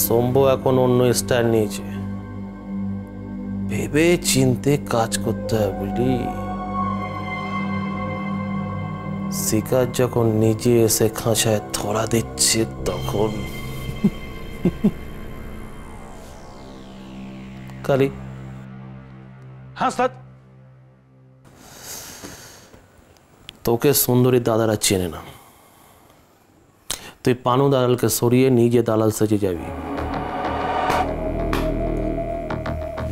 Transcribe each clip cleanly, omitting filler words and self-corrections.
শম্ভু এখন অন্য স্টাইল নিয়েছে। ভেবে চিনতে কাজ করতে হবে। শিকার যখন নিজে এসে খাঁচায় ধরা দিচ্ছে তখন কালি। হ্যাঁ স্যার। তোকে সুন্দরী দাদারা চেনে না, তুই পানু দালালকে সরিয়ে নিজে দালাল সেজে যাবি।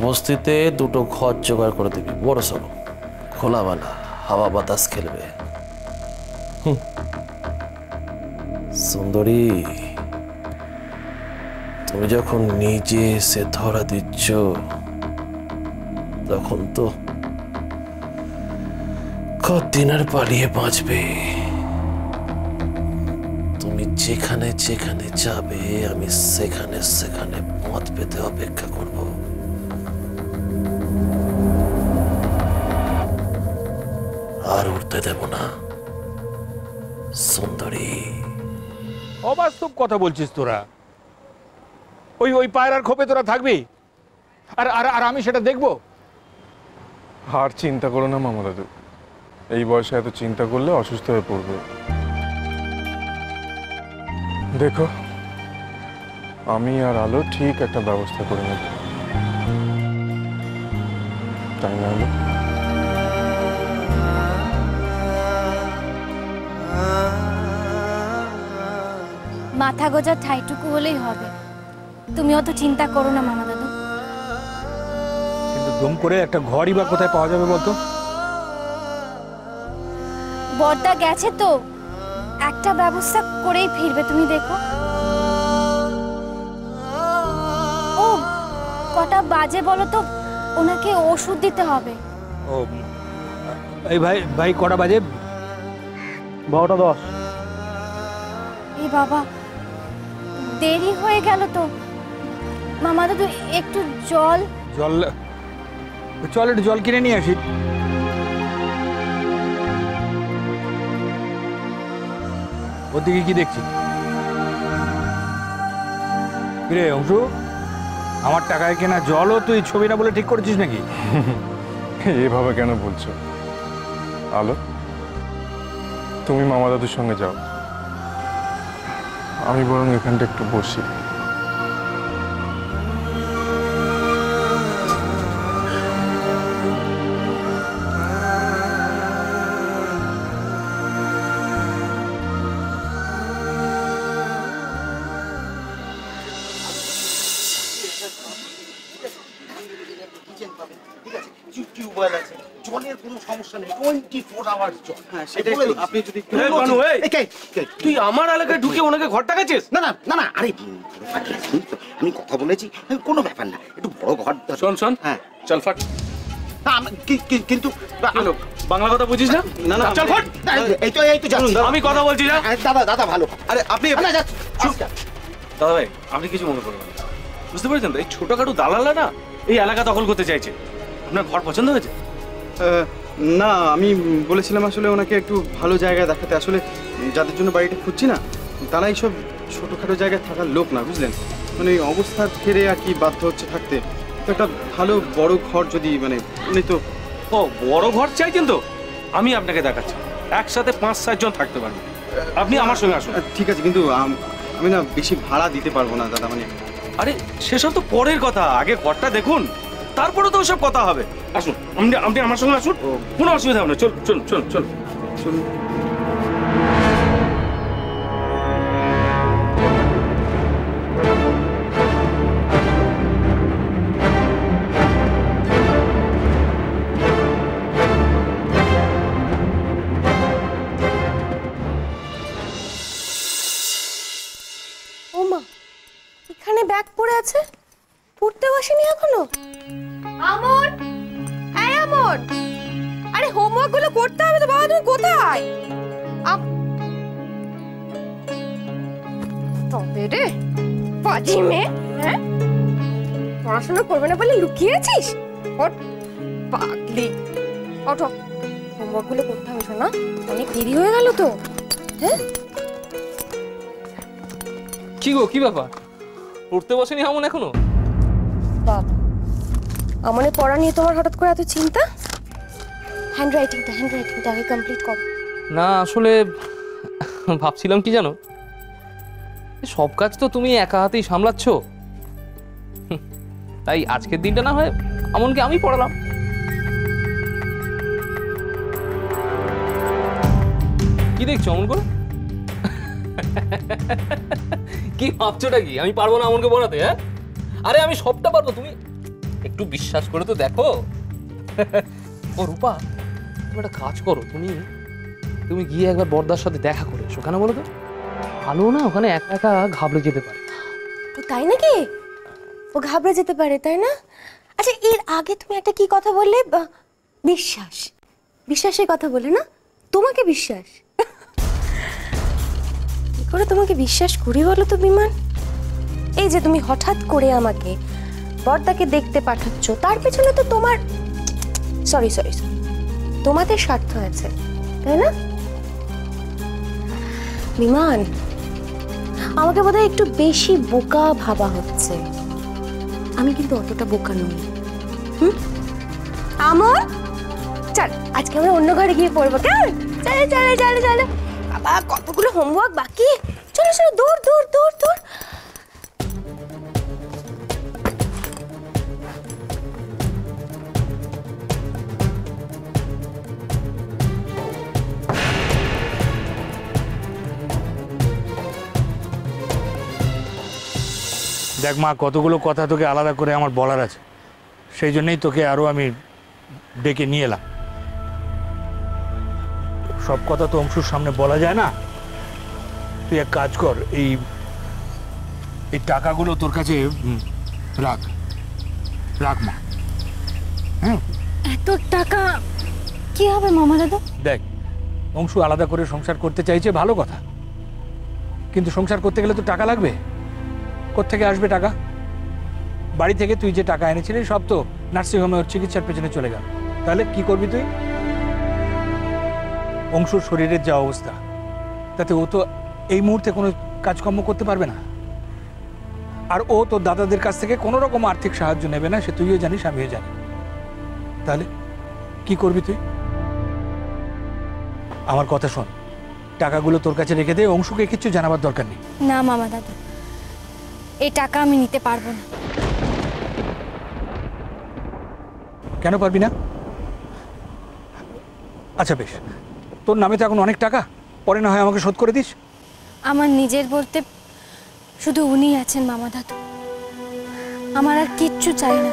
বস্তিতে দুটো ঘর জোগাড় করে দিবি, বড় সড়ো, খোলাবালা, হাওয়া বাতাস খেলবে। সুন্দরী, তুমি যখন নিজে এসে ধরা দিচ্ছ তখন তো কতদিন আর পালিয়ে বাঁচবে। তুমি যেখানে যেখানে যাবে আমি সেখানে সেখানে পথ পেতে অপেক্ষা করব। আর উঠতে দেব না সুন্দরী। অবাস্তব কথা বলছিস তোরা। ওই পায়রার খোপে তোরা থাকবি আর আর আর আমি সেটা দেখবো? আর চিন্তা করো না মামা দাদু, এই বয়সে এত চিন্তা করলে অসুস্থ হয়ে পড়বে। দেখো, আমি আর আলো ঠিক একটা ব্যবস্থা করে নেব, তাই না আলো? মাথা গোজার ঠাইটুকু হলেই হবে, তুমি অত চিন্তা করো না মামা দাদু। কিন্তু দম করে একটা ঘরই বা কোথায় পাওয়া যাবে বলতো? বড়দা গেছে তো, একটা ব্যবস্থা করেই ফিরবে, তুমি দেখো। ও কটা বাজে বলো তো, ওনাকে ওষুধ দিতে হবে। ও এই ভাই কটা বাজে? 12:10। এই বাবা, দেরি হয়ে গেল তো। মামা দাদু একটু জল একটু জল কিনে নিয়ে আসি। ওদিকে কি দেখছি রে অংশু? আমার টাকায় কেনা জলও তুই ছবি না বলে ঠিক করেছিস নাকি? এভাবে কেন বলছো আলো? তুমি মামা দাদুর সঙ্গে যাও, আমি বরং এখানটা একটু বসি। তুই আমার এলাকায় ঢুকে ওনাকে ঘরটা গেছিস? না না না না, আরে আমি কথা বলেছি, কোনো ব্যাপার না, একটু বড় ঘর। শোন, হ্যাঁ চল ফাট। কিন্তু বাংলা কথা বুঝিস না? না না চল ফাট। এই তো যাচ্ছি। আমি কথা বলছি না। দাদা ভালো। আরে আপনি দাদা ভাই, আপনি কিছু মনে করবেন না, বুঝতে পেরেছেন তো? এই ছোটখাটো দালালরা না এই এলাকা দখল করতে চাইছে। আপনার ঘর পছন্দ হয়েছে? না, আমি বলেছিলাম আসলে ওনাকে একটু ভালো জায়গায় দেখাতে। আসলে যাদের জন্য বাড়িটা খুঁজছি না, তারা এইসব ছোটোখাটো জায়গায় থাকার লোক না, বুঝলেন? মানে এই অবস্থার ফেরে আর কি বাধ্য হচ্ছে থাকতে। তো একটা ভালো বড় ঘর যদি, মানে উনি তো বড় ঘর চাইছেন তো আমি আপনাকে দেখাচ্ছি, একসাথে 5-7 জন থাকতে পারবেন। আপনি আমার সঙ্গে আসুন। ঠিক আছে, কিন্তু আমি না বেশি ভাড়া দিতে পারবো না দাদা। মানে আরে সেসব তো পরের কথা, আগে ঘরটা দেখুন, তারপরে তো ওসব কথা হবে। আসুন, আপনি আমার সঙ্গে আসুন, কোনো অসুবিধা হবে না। চল। ওমা, এখানে ব্যাগ পড়ে আছে, পড়তেও আসেনি এখনো। আমর, এই আমর, আরে হোমওয়ার্ক গুলো করতে হবে তো বাবা, তুমি কোথায়? তবে রে পাজি মেয়ে, হ্যাঁ পড়াশোনা করবে না বলে লুকিয়েছিস? ওঠ পাগলি, ওঠো, হোমওয়ার্ক গুলো করতে হবে। শোনা, অনেক দেরি হয়ে গেল তো। হ্যাঁ কি গো, কি ব্যাপার? পড়তে বসেনি আমন এখনো? বাবা, আমনের পড়া নিয়ে তোমার হঠাৎ করে এত চিন্তা? হ্যান্ডরাইটিংটা আগে কমপ্লিট করো। না আসলে ভাবছিলাম কি জানো, সব কাজ তো তুমি একা হাতেই সামলাচ্ছ, তাই আজকের দিনটা না হয় আমনকে আমি পড়ালাম। কি দেখছো অমন করে? কি ভাবছোটা কি আমি পারবো না আমনকে পড়াতে? হ্যাঁ, আরে আমি সবটা পারবো, তুমি একটু বিশ্বাস করে তো দেখো। ও রূপা, তুমি একটা কাজ করো, তুমি গিয়ে একবার বড়দার সাথে দেখা করে এসো। কেন বলো তো? ভালো না, ওখানে একা একা ঘাবড়ে যেতে পারে। ও তাই নাকি? ও ঘাবড়ে যেতে পারে তাই না? আচ্ছা, এর আগে তুমি একটা কি কথা বললে? বিশ্বাসের কথা বলে না? তোমাকে বিশ্বাস কি করে তোমাকে বিশ্বাস করি বলো তো বিমান? এই যে তুমি হঠাৎ করে আমাকে বড়দাকে দেখতে পাঠাচ্ছ, তার পেছনে তো তোমার সরি তোমাদের স্বার্থ আছে তাই না? বিমান, আমাকে বোধহয় একটু বেশি বোকা ভাবা হচ্ছে। আমি কিন্তু অতটা বোকা নই। আমর, চল আজকে আমরা অন্য ঘরে গিয়ে পড়বো, কেমন? চলে বাবা, কতগুলো হোমওয়ার্ক বাকি। চলো দূর। দেখ মা, কতগুলো কথা তোকে আলাদা করে আমার বলার আছে, সেই জন্যই তোকে আরও আমি ডেকে নিয়ে এলাম। সব কথা তো অংশুর সামনে বলা যায় না। তুই এক কাজ কর, এই টাকাগুলো তোর কাছে রাখ মা। হ্যাঁ, এত টাকা কি হবে মামা দাদা? দেখ, অংশু আলাদা করে সংসার করতে চাইছে, ভালো কথা, কিন্তু সংসার করতে গেলে তো টাকা লাগবে। কোত্থেকে আসবে টাকা? বাড়ি থেকে তুই যে টাকা এনেছিলি সব তো নার্সিংহোমে ওর চিকিৎসার পেছনে চলে গেল। তাহলে কি করবি তুই? অংশুর শরীরের যা অবস্থা, তাতে ও তো এই মুহূর্তে কোনো কাজকর্ম করতে পারবে না। আর ও তোর দাদাদের কাছ থেকে কোনো রকম আর্থিক সাহায্য নেবে না, সে তুইও জানিস, আমিও জানি। তাহলে কি করবি তুই? আমার কথা শোন, টাকাগুলো তোর কাছে রেখে দে, অংশুকে কিচ্ছু জানাবার দরকার নেই। না মামা দাদা, এই টাকা আমি নিতে পারবো না। কেন পারবি না? আচ্ছা বেশ, তোর নামে তো এখন অনেক টাকা, পরে না হয় আমাকে শোধ করে দিস। আমার নিজের বলতে শুধু উনিই আছেন মামা দাদু, আমার আর কিচ্ছু চাই না।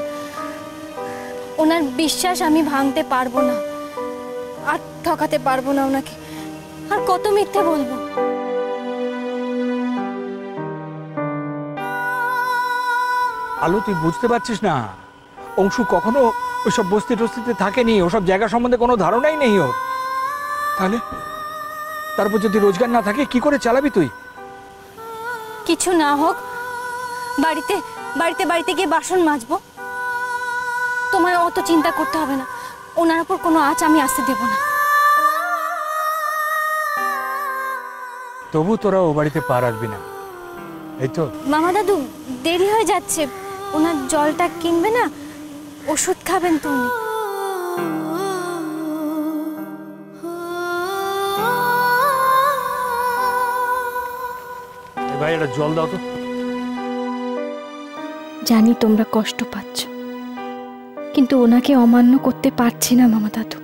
ওনার বিশ্বাস আমি ভাঙতে পারবো না, আর ঠকাতে পারবো না ওনাকে। আর কত মিথ্যে বলবো? আলু, তুই বুঝতে পারছিস না, অংশু কখনো ওইসব বস্তি টস্তিতে থাকেনি, ওসব জায়গা সম্বন্ধে কোনো ধারণাই নেই ওর। তাহলে তারপর যদি রোজগার না থাকে কি করে চালাবি তুই? কিছু না হোক, বাড়িতে গিয়ে বাসন মাজবো। তোমার অত চিন্তা করতে হবে না, ওনার উপর কোনো আঁচ আমি আসতে দেব না। তবু তোরা ও বাড়িতে পা রাখবি না, এই তো? মামা দাদু, দেরি হয়ে যাচ্ছে, ওনার জলটা কিনবে না, ওষুধ খাবেন তো উনি। ভাই, এটা জল দাও তো। জানি তোমরা কষ্ট পাচ্ছ, কিন্তু ওনাকে অমান্য করতে পারছি না মামা দাদু।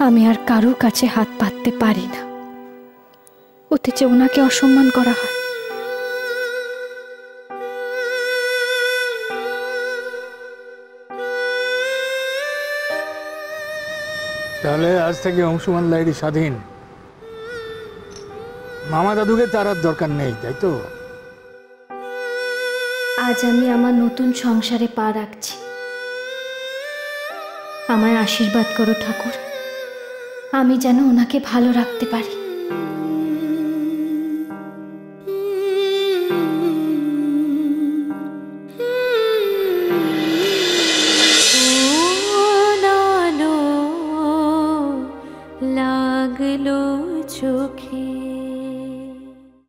আমি আর কারোর কাছে হাত পাততে পারি না, ওতে যে ওনাকে অসম্মান করা হয়। তাহলে আজ থেকে অংশুমান লাইরি স্বাধীন, মামা দাদুকে তার আর দরকার নেই, তাই তো? আজ আমি আমার নতুন সংসারে পা রাখছি। আমায় আশীর্বাদ করো ঠাকুর, আমি যেন ওনাকে ভালো রাখতে পারি।